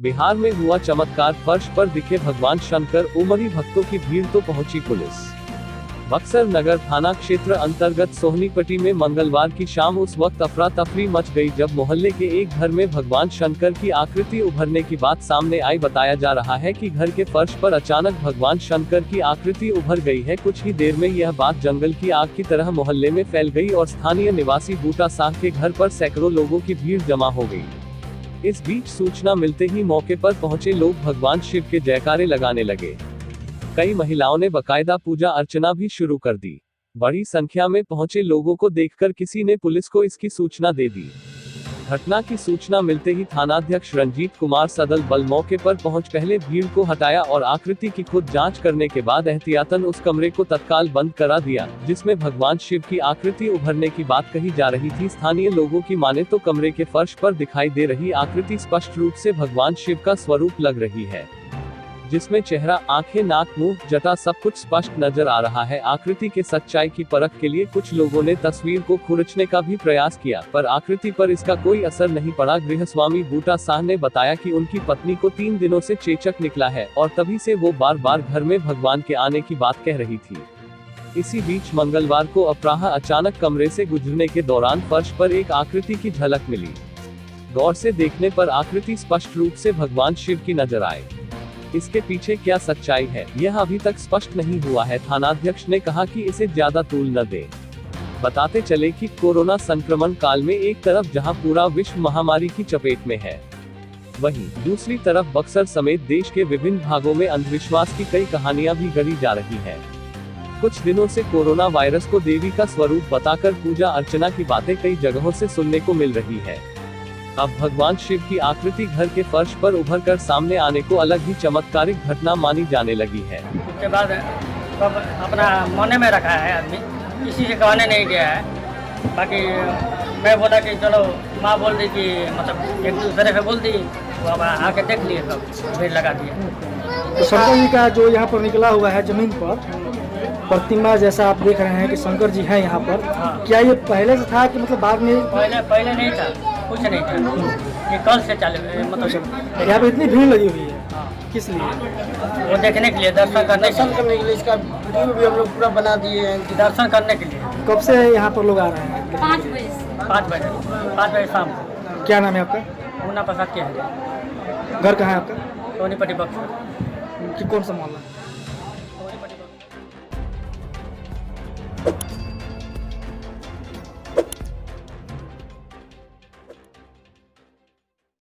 बिहार में हुआ चमत्कार, फर्श पर दिखे भगवान शंकर, उमड़ी भक्तों की भीड़ तो पहुंची पुलिस। बक्सर नगर थाना क्षेत्र अंतर्गत सोहनीपट्टी में मंगलवार की शाम उस वक्त अफरा तफरी मच गई जब मोहल्ले के एक घर में भगवान शंकर की आकृति उभरने की बात सामने आई। बताया जा रहा है कि घर के फर्श पर अचानक भगवान शंकर की आकृति उभर गई है। कुछ ही देर में यह बात जंगल की आग की तरह मोहल्ले में फैल गई और स्थानीय निवासी बूटा साह के घर पर सैकड़ों लोगों की भीड़ जमा हो गई। इस बीच सूचना मिलते ही मौके पर पहुंचे लोग भगवान शिव के जयकारे लगाने लगे। कई महिलाओं ने बकायदा पूजा अर्चना भी शुरू कर दी। बड़ी संख्या में पहुंचे लोगों को देखकर किसी ने पुलिस को इसकी सूचना दे दी। घटना की सूचना मिलते ही थानाध्यक्ष रंजीत कुमार सदल बल मौके पर पहुंच पहले भीड़ को हटाया और आकृति की खुद जांच करने के बाद एहतियातन उस कमरे को तत्काल बंद करा दिया जिसमें भगवान शिव की आकृति उभरने की बात कही जा रही थी। स्थानीय लोगों की माने तो कमरे के फर्श पर दिखाई दे रही आकृति स्पष्ट रूप से भगवान शिव का स्वरूप लग रही है, जिसमें चेहरा, आंखें, नाक, मुंह, जटा सब कुछ स्पष्ट नजर आ रहा है। आकृति के सच्चाई की परख के लिए कुछ लोगों ने तस्वीर को खुरचने का भी प्रयास किया, पर आकृति पर इसका कोई असर नहीं पड़ा। गृहस्वामी बूटा साह ने बताया कि उनकी पत्नी को 3 दिनों से चेचक निकला है और तभी से वो बार बार घर में भगवान के आने की बात कह रही थी। इसी बीच मंगलवार को अपराह अचानक कमरे से गुजरने के दौरान फर्श पर एक आकृति की झलक मिली। गौर से देखने पर आकृति स्पष्ट रूप से भगवान शिव की नजर आए। इसके पीछे क्या सच्चाई है, यह अभी तक स्पष्ट नहीं हुआ है। थानाध्यक्ष ने कहा कि इसे ज्यादा तूल न दे। बताते चले कि कोरोना संक्रमण काल में एक तरफ जहां पूरा विश्व महामारी की चपेट में है, वहीं दूसरी तरफ बक्सर समेत देश के विभिन्न भागों में अंधविश्वास की कई कहानियां भी गढ़ी जा रही है। कुछ दिनों से कोरोना वायरस को देवी का स्वरूप बताकर पूजा अर्चना की बातें कई जगहों से सुनने को मिल रही है। अब भगवान शिव की आकृति घर के फर्श पर उभर कर सामने आने को अलग ही चमत्कारिक घटना मानी जाने लगी है। उसके बाद सब अपना मने में रखा है, आदमी किसी से कहने नहीं गया है। बाकी मैं बोला कि चलो, माँ बोल दी कि मतलब एक दूसरे से बोल दी, वो अब आके देख लिए, सब भीड़ लगा दिए। तो शंकर जी का जो यहाँ पर निकला हुआ है जमीन पर प्रतिमा जैसा आप देख रहे हैं कि शंकर जी हैं यहाँ पर, क्या ये पहले से था कि मतलब बाद में? पहले नहीं था, कुछ नहीं था, ये कल से चालू मतलब यहाँ पे इतनी भीड़ लगी हुई है। किस लिए? वो देखने के लिए, दर्शन करने के लिए। इसका वीडियो भी हम लोग पूरा बना दिए हैं, दर्शन करने के लिए। कब से यहाँ पर लोग आ रहे हैं? 5 बजे शाम को। क्या नाम है आपका? मुन्ना प्रसाद के है। घर कहाँ है आपका? सोनीपट्टी बक्सर। कौन सा मोहल्ला? सोनीपट्टी बक्सर।